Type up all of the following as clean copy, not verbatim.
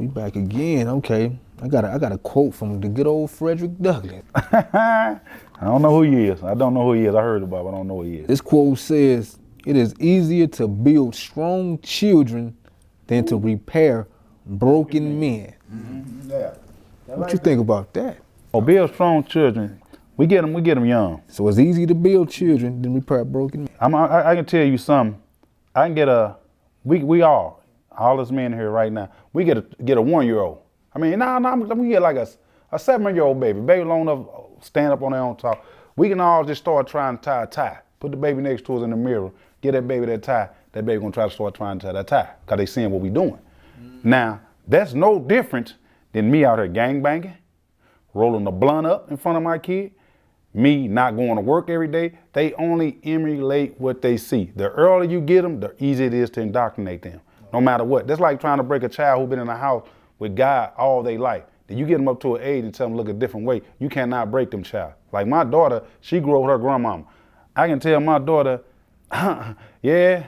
We back again. Okay, I got a quote from the good old Frederick Douglass. I don't know who he is. I don't know who he is. I heard about it, but I don't know who he is. This quote says, "It is easier to build strong children than to repair broken men." Mm-hmm. Yeah. What you think about that? Oh, build strong children. We get them young. So it's easy to build children than repair broken men. I can tell you something. I can get we all us men here right now, we get a 1-year-old. I mean, we get like a 7-year-old baby long enough to stand up on their own top. We can all just start trying to tie a tie. Put the baby next to us in the mirror. Get that baby that tie. That baby gonna try to start trying to tie that tie because they seeing what we doing. Now, that's no different than me out here gangbanging, rolling the blunt up in front of my kid, me not going to work every day. They only emulate what they see. The earlier you get them, the easier it is to indoctrinate them, no matter what. That's like trying to break a child who's been in a house with God all their life. Then you get them up to an age and tell them look a different way. You cannot break them child. Like my daughter, she grew up with her grandmama. I can tell my daughter, yeah,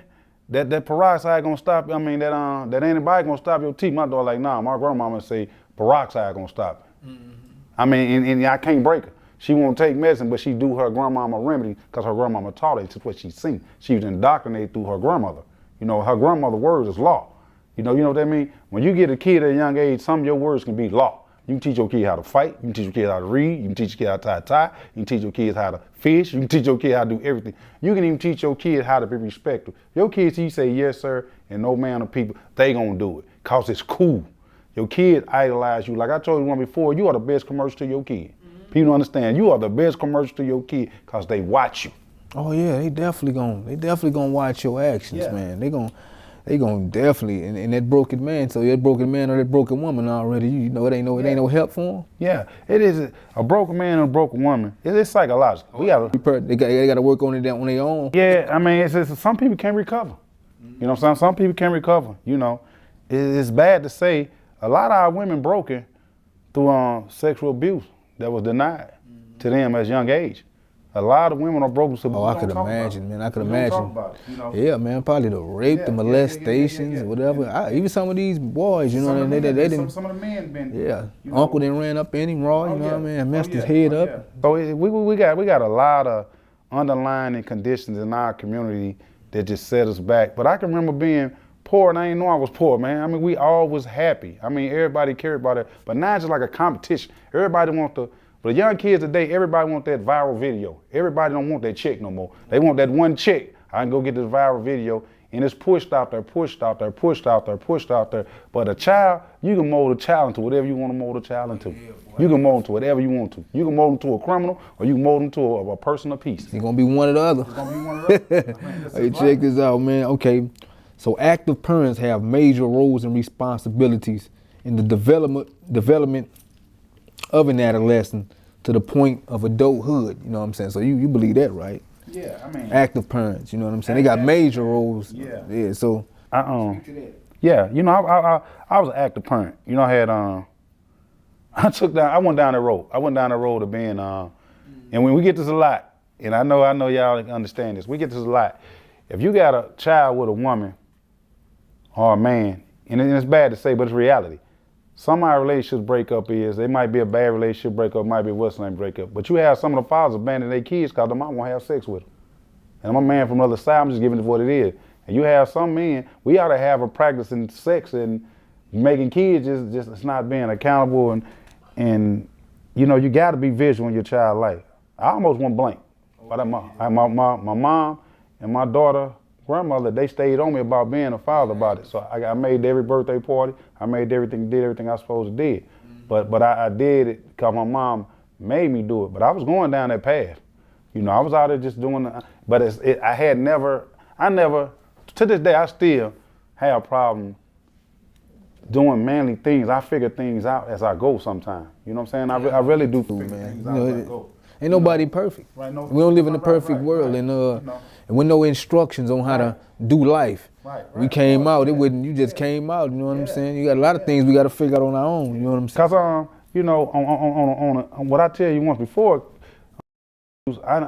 that peroxide gonna stop, that antibiotic gonna stop your teeth. My daughter like, nah, my grandmama say peroxide gonna stop it. Mm-hmm. I mean, and I can't break her. She won't take medicine, but she do her grandmama remedy because her grandmama taught her. It's just what she seen. She was indoctrinated through her grandmother. You know, her grandmother's words is law. You know what that mean? When you get a kid at a young age, some of your words can be law. You can teach your kid how to fight. You can teach your kid how to read. You can teach your kid how to tie a tie. You can teach your kids how to fish. You can teach your kid how to do everything. You can even teach your kid how to be respectful. Your kids, you say yes, sir, and no man or people, they gonna do it because it's cool. Your kid idolize you. Like I told you one before, you are the best commercial to your kid. People don't understand. You are the best commercial to your kid because they watch you. Oh yeah, they definitely gonna watch your actions, man. They gonna definitely and that broken man. So that broken man or that broken woman already, it ain't no help for them. Yeah, it is a broken man and a broken woman. It's psychological. They gotta work on it on their own. Yeah, I mean, it's some people can't recover. You know what I'm saying? Some people can't recover. You know, it's bad to say a lot of our women broken through sexual abuse that was denied to them at a young age. A lot of women are broken. So I could imagine, man. I could imagine. Yeah, man. Probably the rape, the molestations, whatever. Even some of these boys, they didn't. Some of the men been. Yeah, uncle then ran up in him raw. You know what I mean? Messed his head up. Yeah. So we got a lot of underlying conditions in our community that just set us back. But I can remember being poor, and I didn't know I was poor, man. I mean, we all was happy. I mean, everybody cared about it. But now it's just like a competition. Everybody wants to. But the young kids today, everybody want that viral video. Everybody don't want that check no more. They want that one check. I can go get this viral video, and it's pushed out there, pushed out there, pushed out there, pushed out there. But a child, you can mold a child into whatever you want to mold a child into. You can mold them to whatever you want to. You can mold them to a criminal, or you can mold them to a person of peace. It's gonna be one or the other. It's gonna be one or the other. Hey, check this out, man. Okay, so active parents have major roles and responsibilities in the development of an adolescent to the point of adulthood, you know what I'm saying? So you believe that, right? Yeah, I mean. Active parents, you know what I'm saying? They got major roles. Yeah. Yeah, so. Yeah, I was an active parent. You know, I had, I went down the road. I went down the road of being, and when we get this a lot, and I know y'all understand this, we get this a lot. If you got a child with a woman or a man, and it's bad to say, but it's reality. Some of our relationships breakup they might be a bad relationship breakup, might be a what's name breakup. But you have some of the fathers abandon their kids because the mom won't have sex with them. And I'm a man from the other side, I'm just giving it what it is. And you have some men, we ought to have a practice in sex and making kids just it's not being accountable and you gotta be visual in your child's life. I almost went blank. But my mom and my daughter, grandmother, they stayed on me about being a father about it. So I made every birthday party. I made did everything I was supposed to do. But I did it because my mom made me do it. But I was going down that path. I was out there just doing but I never, to this day, I still have a problem doing manly things. I figure things out as I go sometimes. You know what I'm saying? I really do figure things out as I go. Ain't nobody perfect. Right, we don't live in a perfect world, and with no instructions on how to do life. We came out, you just came out. You know what I'm saying? You got a lot of things we got to figure out on our own. You know what I'm saying? Cause on what I tell you once before, I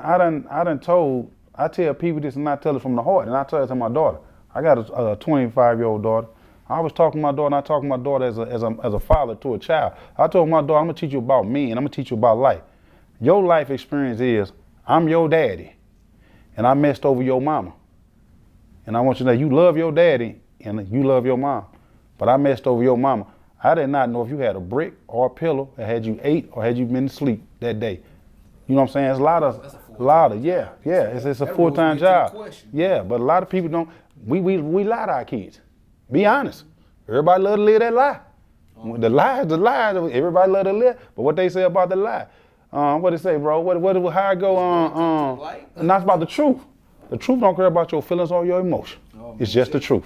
tell people this and I tell it from the heart, and I tell it to my daughter. I got a 25-year-old daughter. I always talk to my daughter, and I talk to my daughter as a father to a child. I told my daughter, I'm gonna teach you about me, and I'm gonna teach you about life. Your life experience is, I'm your daddy, and I messed over your mama. And I want you to know, you love your daddy, and you love your mom, but I messed over your mama. I did not know if you had a brick or a pillow that had you ate or had you been asleep that day. You know what I'm saying? It's a lot of, yeah. It's a full-time job. Yeah, but a lot of people don't. We lie to our kids. Be honest. Everybody love to live that lie. The lie. Everybody love to live. But what they say about the lie? What they say, bro? How it go? Not about the truth. The truth don't care about your feelings or your emotion. It's just the truth.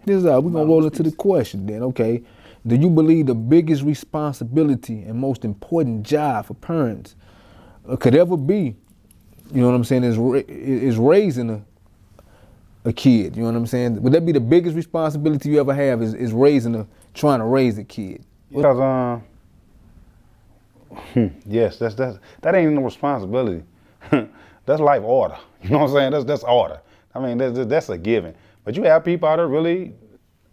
This is how we're gonna roll into the question then. Okay, do you believe the biggest responsibility and most important job for parents could ever be, you know what I'm saying, is raising a kid? You know what I'm saying? Would that be the biggest responsibility you ever have? Is trying to raise a kid? Because yes, that ain't no responsibility. That's life order. You know what I'm saying? That's order. I mean, that's a given. But you have people out there really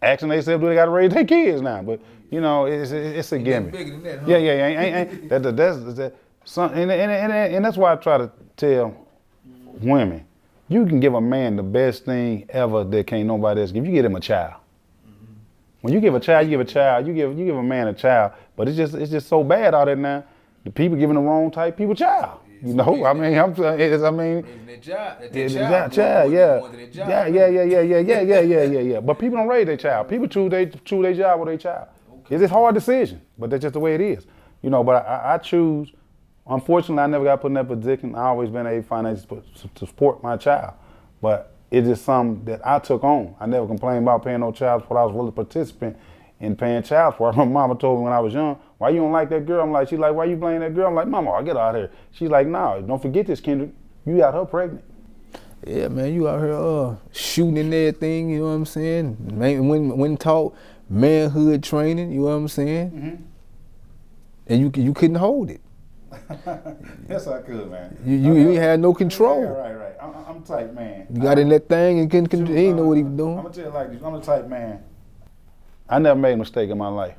asking themselves, do they got to raise their kids now? But you know, it's a given. Bigger than that, huh? And that's why I try to tell women, you can give a man the best thing ever that can't nobody else give. You give him a child. When you give a child, you give a child. You give a man a child. But it's just so bad out there now. The people giving the wrong type people child. You know, I mean, yeah. But people don't raise their child. People choose their job or their child. It's a hard decision, but that's just the way it is. You know, but I choose. Unfortunately, I never got put in that position. I always been able financially to support my child, but it's just something that I took on. I never complained about paying no child support. I was willing to participate in paying child support. My mama told me when I was young, why you don't like that girl? She's like, why you blaming that girl? I'm like, mama, I'll get out of here. She's like, nah, don't forget this, Kendrick. You got her pregnant. Yeah, man, you out here shooting and everything, you know what I'm saying? Man, when taught manhood training, you know what I'm saying? Mm-hmm. And you couldn't hold it. Yes, I could, man. You had no control. Yeah, right. I'm the type man. You got in that thing and he didn't know what he was doing. I'm gonna tell you like this. I'm the type man. I never made a mistake in my life.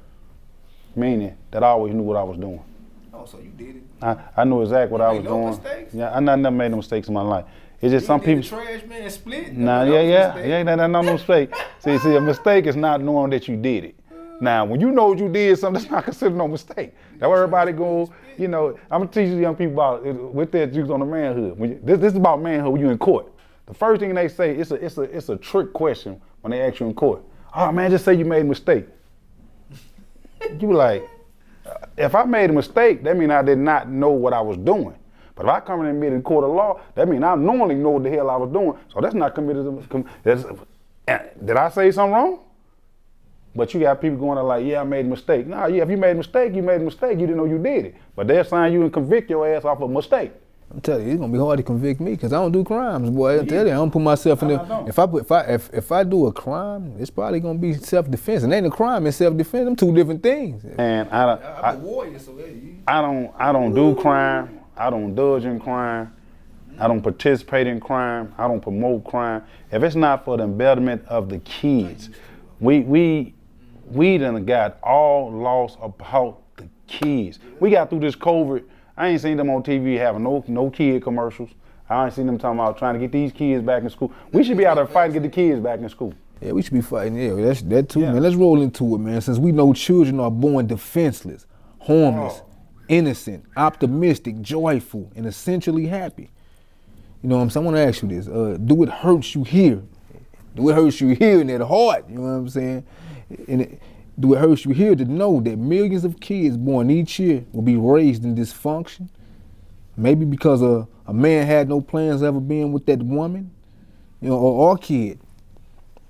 Meaning that I always knew what I was doing. Oh, so you did it? I knew exactly what I was doing. Mistakes? Yeah, I never made no mistakes in my life. It's just some people. The trash man split. Nah, no mistake. See, a mistake is not knowing that you did it. Now, when you know you did something, that's not considered no mistake. That's where everybody goes. You know, I'm gonna teach you young people about with their views on the manhood. This is about manhood when you in court. The first thing they say it's a trick question when they ask you in court. Oh man, just say you made a mistake. You like, if I made a mistake, that means I did not know what I was doing. But if I come in and admit in court of law, that means I knowingly know what the hell I was doing. So that's not committed. Did I say something wrong? But you got people going like, yeah, I made a mistake. Nah, yeah, if you made a mistake, you made a mistake. You didn't know you did it. But they're saying you can convict your ass off of a mistake. I'm telling you, it's gonna be hard to convict me because I don't do crimes, boy. I tell you, I don't put myself in there. If I do a crime, it's probably gonna be self-defense. And ain't a crime and self-defense. Them two different things. And I'm a warrior, so I don't do crime. I don't indulge in crime. I don't participate in crime. I don't promote crime. If it's not for the betterment of the kids, we done got all lost about the kids. We got through this COVID. I ain't seen them on TV having no kid commercials. I ain't seen them talking about trying to get these kids back in school. We should be out there fighting to get the kids back in school. Yeah, we should be fighting. Yeah, that too, man. Let's roll into it, man. Since we know children are born defenseless, harmless, innocent, optimistic, joyful, and essentially happy. You know what I'm saying? I want to ask you this. Do it hurt you here? Do it hurt you here in that heart? You know what I'm saying? Do it hurt you here to know that millions of kids born each year will be raised in dysfunction? Maybe because a man had no plans of ever being with that woman, you know, or kid.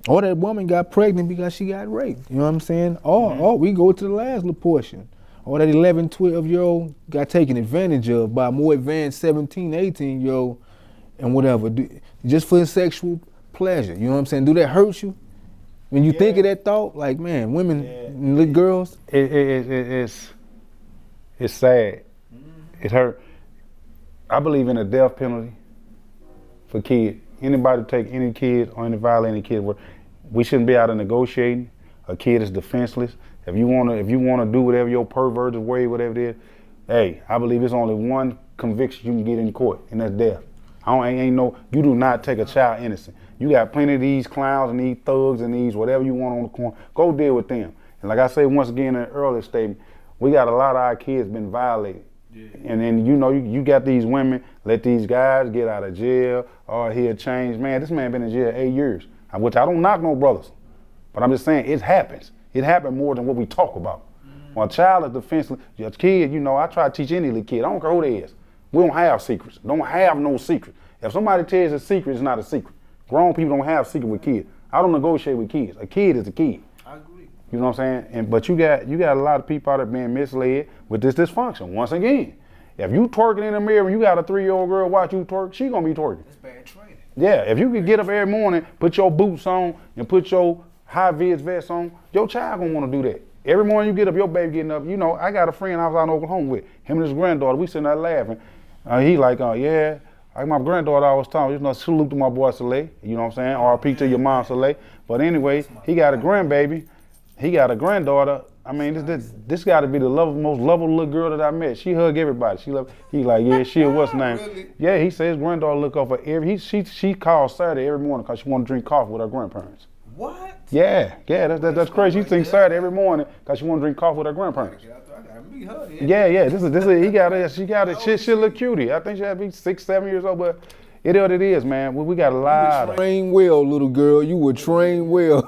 Or that woman got pregnant because she got raped. You know what I'm saying? Or we go to the last little portion. Or that 11, 12-year-old got taken advantage of by a more advanced 17, 18-year-old and whatever, just for his sexual pleasure. You know what I'm saying? Do that hurt you? When you think of that thought, like, man, women and little girls. It's sad. It hurt. I believe in a death penalty for kids. Anybody take any kid or any violate any kid, we shouldn't be out of negotiating. a kid is defenseless. If you wanna do whatever your perverted way, whatever it is, hey, I believe it's only one conviction you can get in court, and that's death. You do not take a child innocent. You got plenty of these clowns and these thugs and these whatever you want on the corner. Go deal with them. And like I said once again in an earlier statement, we got a lot of our kids been violated. Yeah. And then you got these women, let these guys get out of jail, or he'll change. Man, this man been in jail 8 years, which I don't knock no brothers. But I'm just saying, it happens. It happened more than what we talk about. When a child is defenseless, your kid, I try to teach any little kid, I don't care who they is. We don't have secrets. Don't have no secret. If somebody tells a secret, it's not a secret. Grown people don't have secret with kids. I don't negotiate with kids. A kid is a kid. I agree. You know what I'm saying? But you got a lot of people out there being misled with this dysfunction. Once again, if you twerking in the mirror and you got a 3-year-old girl watch you twerk, she gonna be twerking. That's bad training. Yeah, if you could get up every morning, put your boots on and put your high-vis vest on, your child gonna wanna do that. Every morning you get up, your baby getting up. I got a friend I was out in Oklahoma with, him and his granddaughter, we sitting there laughing. He like, yeah, like my granddaughter always told me, salute to my boy Soleil, you know what I'm saying? RP to your mom Soleil. But anyway, he got a grandbaby, he got a granddaughter. I mean, this got to be the most lovable little girl that I met. She hug everybody. He like, yeah, she what's her name? Really? Yeah, he says his granddaughter look over she calls Saturday every morning because she want to drink coffee with her grandparents. What? Yeah, that's crazy. She thinks Saturday every morning because she want to drink coffee with her grandparents. I gotta meet her. Yeah. She got it. She a little cutie. I think she had to be 6, 7 years old, but it is what it is, man. We got a lot of. Trained well, little girl. You were trained well.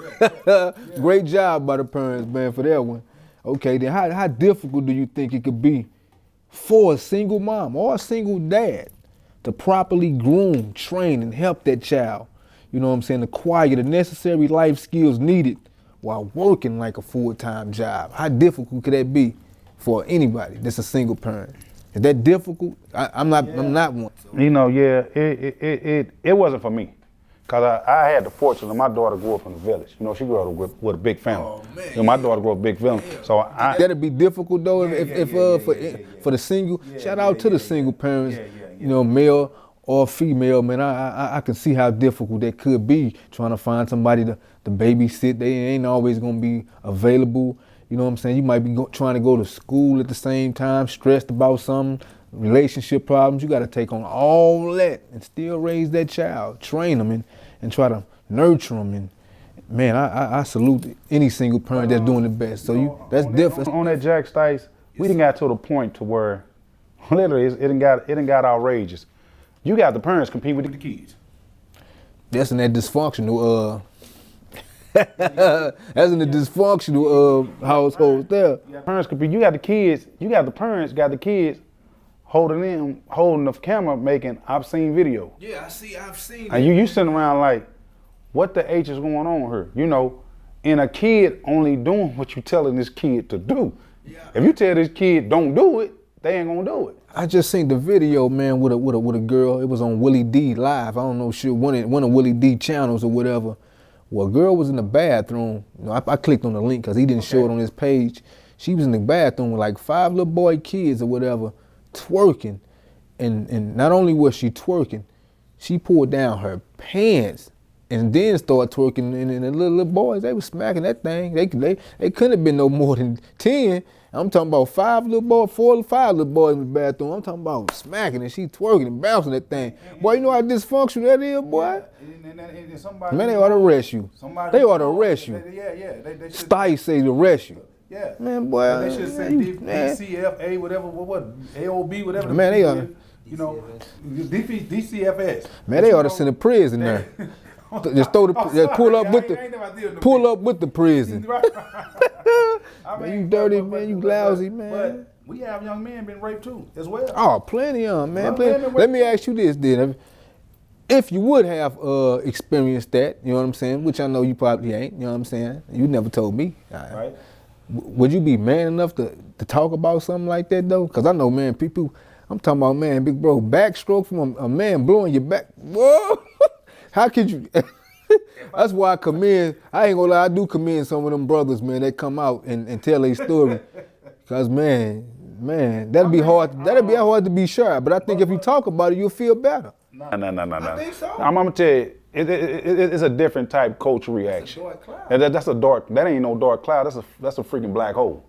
Great job by the parents, man, for that one. Okay, then how difficult do you think it could be for a single mom or a single dad to properly groom, train, and help that child? You know what I'm saying? Acquire the necessary life skills needed while working like a full-time job. How difficult could that be for anybody that's a single parent? Is that difficult? I'm not one. It wasn't for me. Cause I had the fortune that my daughter grew up in the village. She grew up with a big family. Oh, man, my daughter grew up with a big family. So that'd be difficult though for the single. Shout out to the single parents, male or female, man. I can see how difficult that could be trying to find somebody to babysit. They ain't always gonna be available. You know what I'm saying? You might be trying to go to school at the same time, stressed about something, relationship problems. You got to take on all that and still raise that child, train them and try to nurture them. And man, I salute any single parent that's doing the best. So that's different. On that Jack Stice, we done got to the point to where literally it done got outrageous. You got the parents compete with the kids. That's in that dysfunctional that's in the dysfunctional household there. Parents compete. You got the parents got the kids holding the camera making obscene video. Yeah, I've seen and you sitting around like, what the H is going on here? And a kid only doing what you telling this kid to do. Yeah. If you tell this kid don't do it, they ain't gonna do it. I just seen the video, man, with a girl. It was on Willie D Live. I don't know, one of Willie D channels or whatever. Well, a girl was in the bathroom. I clicked on the link because he didn't show it on his page. She was in the bathroom with like 5 little boy kids or whatever, twerking. And not only was she twerking, she pulled down her pants and then started twerking. And the little boys, they was smacking that thing. They couldn't have been no more than 10. I'm talking about 4 or 5 little boys in the bathroom. I'm talking about smacking and she twerking and bouncing that thing. Boy, you know how dysfunctional that is, boy? Man, they ought to arrest you. They ought to arrest you. Yeah. Stice say to arrest you. Yeah. Man, boy. They should say DCFA, whatever, AOB, whatever. Man, they ought DCFS. Man, they ought to send a prison there. Just pull up with the prison. Man, you dirty, man, you lousy, man. But we have young men been raped too, as well. Oh, plenty of them, man. Let me ask you this, then. If you would have experienced that, you know what I'm saying, which I know you probably ain't, you know what I'm saying? You never told me. Right. Would you be man enough to talk about something like that, though? Because I know, man, people, I'm talking about, man, big bro, backstroke from a man blowing your back. Whoa! How could you? That's why I commend, I ain't gonna lie, I do commend some of them brothers, man, that come out and tell their story. Because, man, that'd be hard to be sure. But I think if you talk about it, you'll feel better. No. I think so. I'm gonna tell you, It's a different type cultural reaction. dark cloud. That's a dark. That ain't no dark cloud. That's a freaking black hole.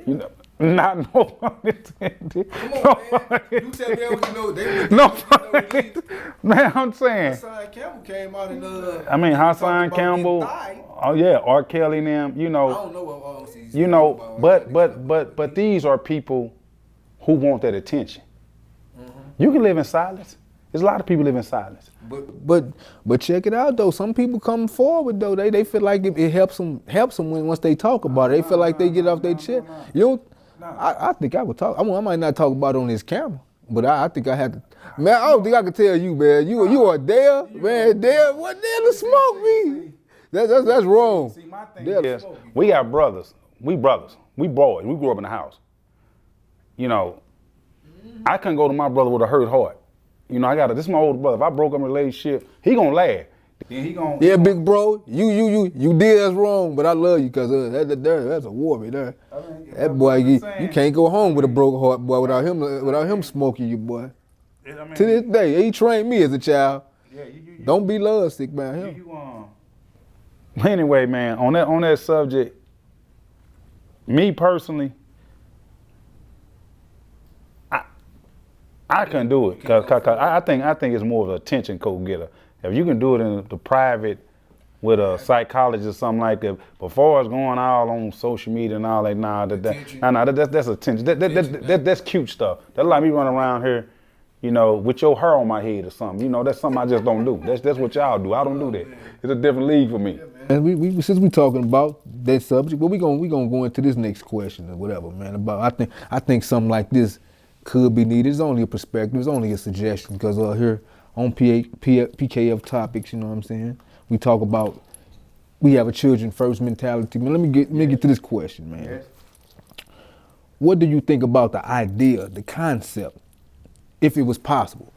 You know, not no pun intended. Come on, man. You tell me they know they No, man, I'm saying. Hassan Campbell came out and I mean, Hassan talked about Campbell. getting thigh. Oh yeah, R. Kelly and them. You I know. don't know what else he's You know. But these are people who want that attention. You can live in silence. There's a lot of people live in silence. But check it out though. Some people come forward though. They feel like it helps them once they talk about it. They feel like they get off their chest. You don't. I think I would talk. I might not talk about it on this camera, but I think I had to. Man, I don't think I could tell you, man. You are there, man. There, what there to smoke me? That's wrong. See, my thing is, we got brothers. We brothers. We boys. We grew up in the house. You know, I couldn't go to my brother with a hurt heart. You know, this is my older brother. If I broke up a relationship, he gonna laugh. Then he gonna. Yeah, big bro, you did us wrong, but I love you because that's a warrior there. I mean, That boy, you can't go home with a broken heart, boy, without him smoking you, boy. I mean, To this day, he trained me as a child. Yeah, Don't be lovesick, man. Anyway, man, on that subject, me personally, I couldn't do it because I think it's more of an attention go-getter. If you can do it in the private with a psychologist or something like that, before it's going all on social media and all that, that's attention. That's cute stuff. That's like me running around here, you know, with your hair on my head or something. You know, that's something I just don't do. That's what y'all do. I don't do that. It's a different league for me. And we since we talking about that subject, well, we gonna go into this next question or whatever, man. About I think something like this could be needed. It's only a perspective. It's only a suggestion because here on PKF topics, you know what I'm saying? We talk about we have a children first mentality. Man, let me get to this question, man. Yes. What do you think about the idea, the concept, if it was possible,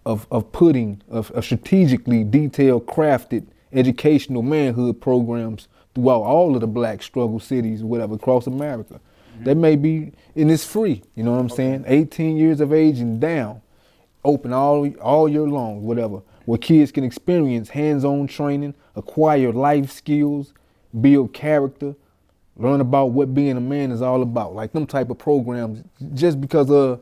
of putting strategically detailed, crafted educational manhood programs throughout all of the black struggle cities, whatever, across America? Mm-hmm. That may be, and it's free, you know what I'm saying? 18 years of age and down, open all year long, whatever, where kids can experience hands-on training, acquire life skills, build character, learn about what being a man is all about. Like them type of programs, just because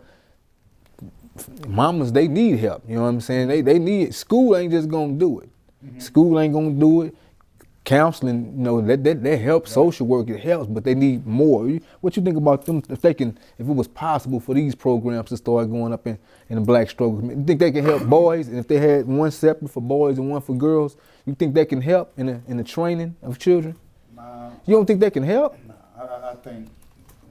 mamas, they need help, you know what I'm saying? They need, school ain't just gonna do it. Mm-hmm. School ain't gonna do it. Counseling, you know, that helps. Social work, it helps, but they need more. What you think about them, if it was possible for these programs to start going up in the black struggle? You think they can help boys? And if they had one separate for boys and one for girls, you think that can help in the training of children? Nah, You don't think that can help? nah, I think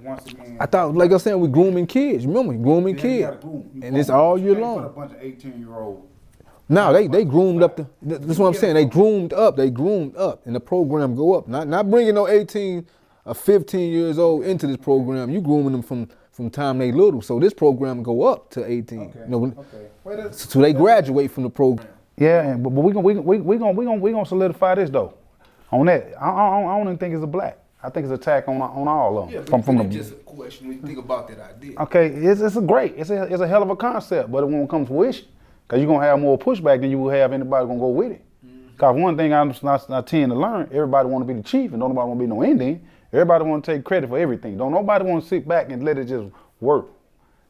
once again. I thought, like I was saying, we grooming kids. Remember, grooming kids, and it's all year long. A bunch of 18-year-olds. No, they groomed up. That's what I'm saying. They groomed up, and the program go up. Not bringing no 18 or 15 years old into this program. You grooming them from time they little. So this program go up to 18. Okay. You know, Okay. so they graduate from the program. Yeah, but we gonna solidify this though. On that, I don't even think it's a black. I think it's an attack on all of them. Yeah, from the. just a question when you think about that idea. Okay, it's a hell of a concept, but it won't come to fruition. Because you're going to have more pushback than you will have anybody going to go with it. Because one thing I tend to learn, everybody want to be the chief and don't nobody want to be no Indian. Everybody want to take credit for everything. Don't nobody want to sit back and let it just work.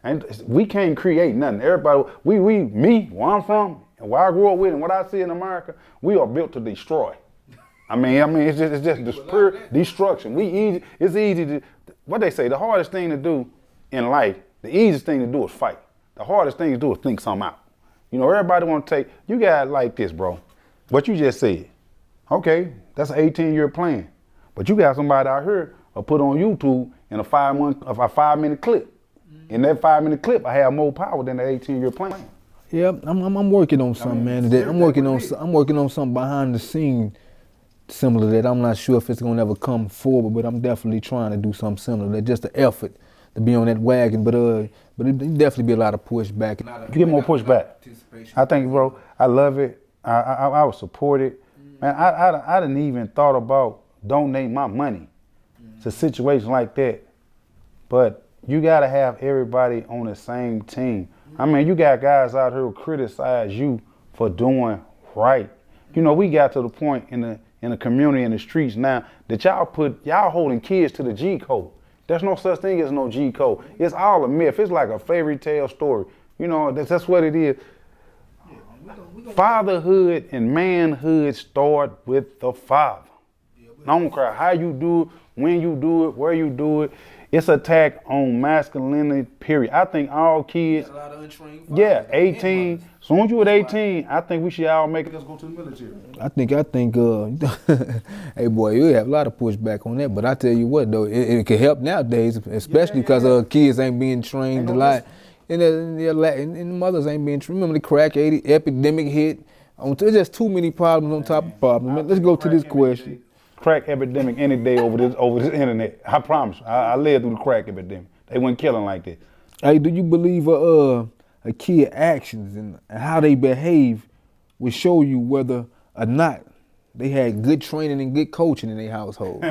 And we can't create nothing. Everybody, me, where I'm from, and where I grew up with and what I see in America, we are built to destroy. I mean, it's just pure destruction. It's easy to, what they say, the hardest thing to do in life, the easiest thing to do is fight. The hardest thing to do is think something out. You know, everybody want to take, you got it like this, bro. What you just said. Okay, that's an 18-year plan. But you got somebody out here put on YouTube in a 5-minute clip. In that 5-minute clip, I have more power than the 18-year plan. Yeah, I'm working on something, man. I'm working on something behind the scene similar to that. I'm not sure if it's gonna ever come forward, but I'm definitely trying to do something similar to that. Just the effort to be on that wagon, but it definitely be a lot of pushback. You get more pushback. I think, bro, I love it. I would support it. Man, I didn't even thought about donating my money to situations like that. But you gotta have everybody on the same team. I mean, you got guys out here who criticize you for doing right You know, we got to the point in the community, in the streets now, that y'all holding kids to the G code. There's no such thing as no G code. It's all a myth. It's like a fairy tale story. You know, that's what it is. Fatherhood and manhood start with the father. I don't care how you do it, when you do it, where you do it. It's attack on masculinity, period. I think all kids, A lot of untrained 18, as soon as you at 18, I think we should all make it. Let's go to the military. I think, hey boy, you have a lot of pushback on that, but I tell you what though, it can help nowadays, especially because kids ain't being trained a lot, and the mothers ain't being trained. Remember the crack epidemic hit? There's just too many problems on top of problems. Let's go to this question. Crack epidemic any day over this internet. I promise. I lived through the crack epidemic. They weren't killing like this. Hey, do you believe a kid actions and how they behave will show you whether or not they had good training and good coaching in their household?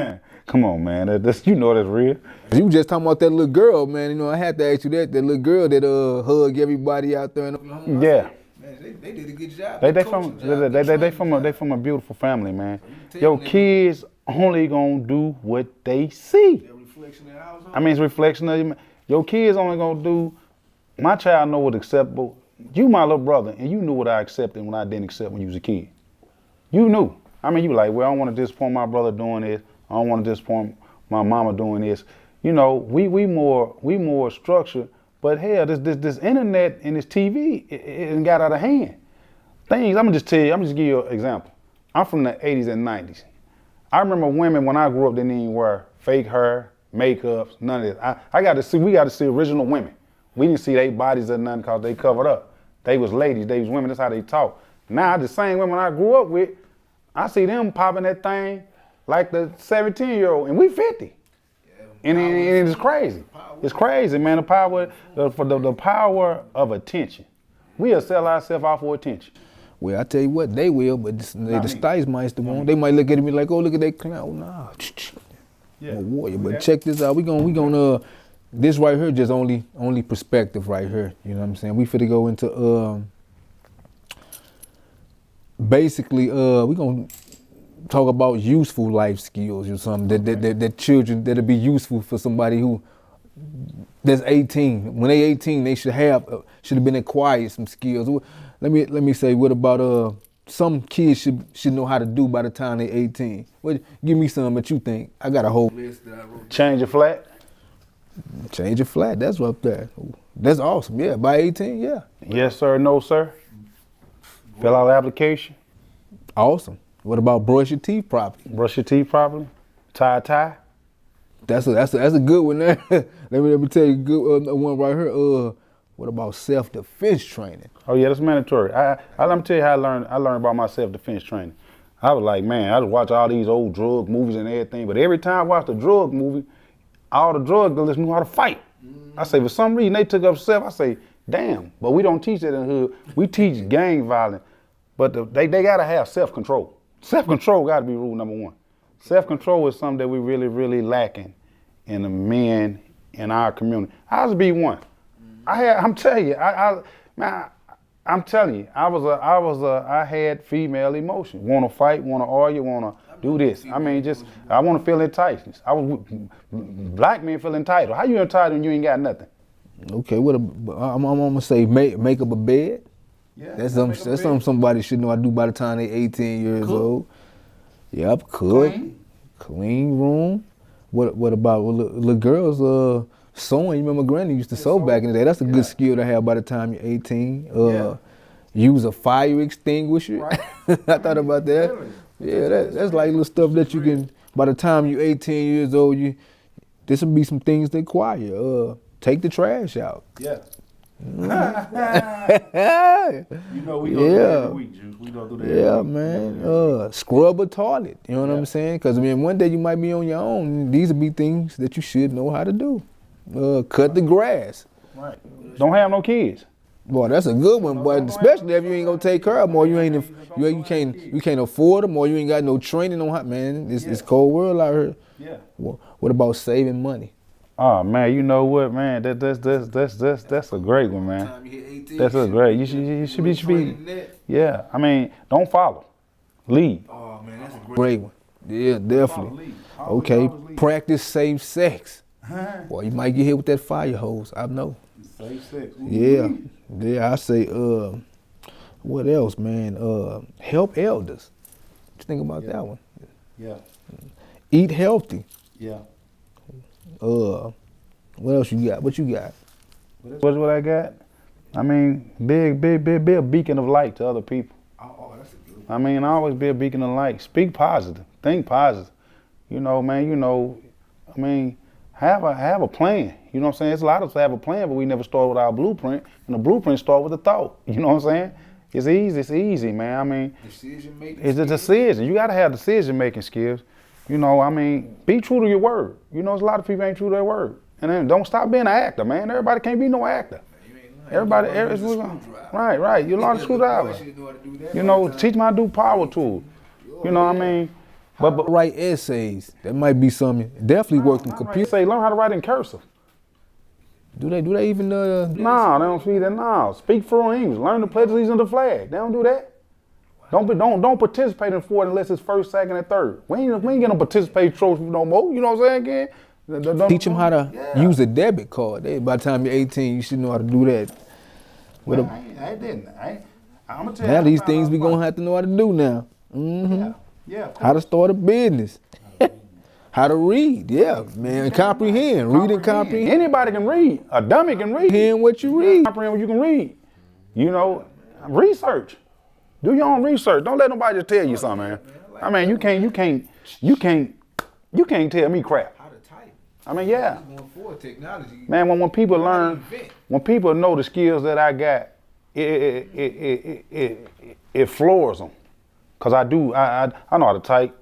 Come on, man. You know that's real. You were just talking about that little girl, man. You know, I had to ask you that little girl that hug everybody out there. Yeah. Man, they did a good job. They from a beautiful family, man. Your kids only gonna do what they see. Their reflection in the household. I mean, it's a reflection of your kids only gonna do. My child know what's acceptable. You my little brother, and you knew what I accepted when I didn't accept when you was a kid. You knew. I mean, you like, well, I don't want to disappoint my brother doing this. I don't want to disappoint my mama doing this. You know, we more structured. But hell, this internet and this TV, it got out of hand. Things, I'm gonna just give you an example. I'm from the 80s and 90s. I remember women when I grew up, they didn't even wear fake hair, makeups, none of this. We got to see original women. We didn't see their bodies or nothing because they covered up. They was ladies, they was women, that's how they talk. Now the same women I grew up with, I see them popping that thing like the 17-year-old, and we 50. And it's crazy. It's crazy, man. The power of attention. We'll sell ourselves out for attention. Well, I tell you what, they will, but the Steitzmeister won't. They might look at me like, oh, look at that clown. Nah, I'm a warrior. But check this out. We gonna this right here just only perspective right here. You know what I'm saying? We finna go into basically we gonna talk about useful life skills or something that children that'll be useful for somebody who that's 18. When they 18, they should have been acquired some skills. Let me say, what about some kids should know how to do by the time they 18? Give me some that you think. I got a whole list that I wrote. Change a flat. Change a flat. That's up there. That's awesome. Yeah, by 18, yeah. Yes sir, no sir. Fill out the application. Awesome. What about brush your teeth properly? Brush your teeth properly. Tie a tie. That's a good one there. let me tell you a good one right here. What about self-defense training? Oh yeah, that's mandatory. Let me tell you how I learned about my self-defense training. I was like, man, I just watch all these old drug movies and everything, but every time I watched a drug movie, all the drug dealers knew how to fight. I say, for some reason, they took up self. I say, damn, but we don't teach that in the hood. We teach gang violence, but they got to have self-control. Self-control got to be rule number one. Self-control is something that we really, really lacking in the men in our community. I was be one. I'm telling you, I had female emotion. Want to fight, want to argue, want to do this. I mean, I want to feel enticed. Black men feel entitled. How you entitled when you ain't got nothing? Okay, I'm gonna say make up a bed. Yeah, that's something somebody should know how to do by the time they 18 years old. Yep, cook, clean room. What about little girls? Sewing. You remember Granny used to sew back in the day. That's a good skill to have by the time you're 18. Use a fire extinguisher. Right. I thought about that. Really? Yeah, that's like little stuff that you can. By the time you're 18 years old, this will be some things they require. Take the trash out. Yeah. You know we go do that every week, Juice. We go do that. Yeah, man. Scrub a toilet. You know what I'm saying? Because I mean, one day you might be on your own. These will be things that you should know how to do. Cut the grass. Right. Don't have no kids. Boy, that's a good one, but especially if you ain't gonna take care of them, or you can't afford them, or you ain't got no training on how. Man, it's cold world out here. Yeah. What about saving money? Oh man, you know what, man? That's a great one, man. That's a great. You should be. Yeah, I mean, don't follow. Lead. Oh man, that's a great. Great one. Yeah, definitely. Okay, practice safe sex. Boy, you might get hit with that fire hose. I know. Safe sex. Yeah, yeah. I say, what else, man? Help elders. What you think about that one? Yeah. Eat healthy. Yeah. What else you got? What you got? What's what I got? I mean, be a beacon of light to other people. Oh, that's a good one. I mean, always be a beacon of light. Speak positive. Think positive. You know, man, I mean, have a plan. You know what I'm saying? It's a lot of us have a plan, but we never start with our blueprint. And the blueprint start with a thought. You know what I'm saying? It's easy, man. I mean, Decision making. it's a decision. You gotta have decision making skills. You know, I mean, be true to your word. You know, there's a lot of people ain't true to their word. And then don't stop being an actor, man. Everybody can't be no actor. Everybody, right. You learn the screwdriver. You know, teach them how to do power tools. You know what I mean? But Write essays. That might be something. Definitely work in computer. say learn how to write in cursive. Do they even? No, they don't speak that now. Speak fluent English. Learn the pledge of allegiance of the flag. They don't do that. Don't participate in sport unless it's first, second, and third. We ain't getting no participation trophy no more. You know what I'm saying? Again, Teach them how to use a debit card. By the time you're 18, you should know how to do that. I didn't. I'm gonna tell you. Now these things we gonna have to know how to do now. Mm-hmm. Yeah. How to start a business. How to read. Yeah, man. Comprehend. Read and comprehend. Anybody can read. A dummy can read. Comprehend what you read. Comprehend what you can read. You know, research. Do your own research. Don't let nobody just tell you something, man. I mean, you can't tell me crap. How to type. I mean, yeah. Going forward, technology. Man, when people learn, when people know the skills that I got, it floors them. Cause I know how to type.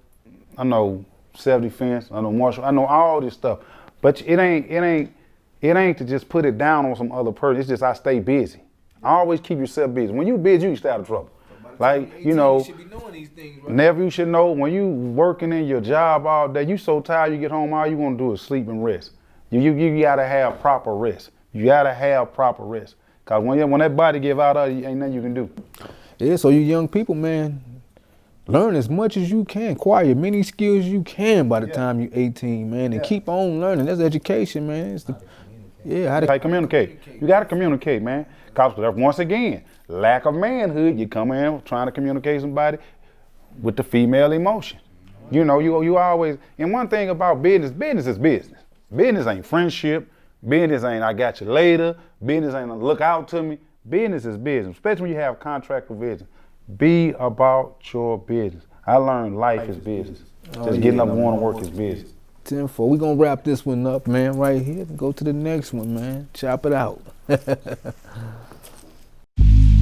I know self-defense. I know martial. I know all this stuff. But it ain't to just put it down on some other person. It's just I stay busy. I always keep yourself busy. When you busy, you stay out of trouble. Like, you know, you should be knowing these things, right? never you should know when you working in your job all day, you so tired you get home, all you want to do is sleep and rest. You gotta have proper rest. You gotta have proper rest. Cause when that body give out, ain't nothing you can do. Yeah, so you young people, man, learn as much as you can. Acquire many skills you can by the time you're 18, man, and keep on learning. That's education, man. How to communicate. You gotta communicate, man. Cause once again, lack of manhood, you come in trying to communicate somebody with the female emotion. You know, you always, and one thing about business is business. Business ain't friendship. Business ain't I got you later. Business ain't look out to me. Business is business, especially when you have contract provision. Be about your business. I learned life is business. Just getting up and want to work is business. 10-4. We're going to wrap this one up, man, right here. Go to the next one, man. Chop it out.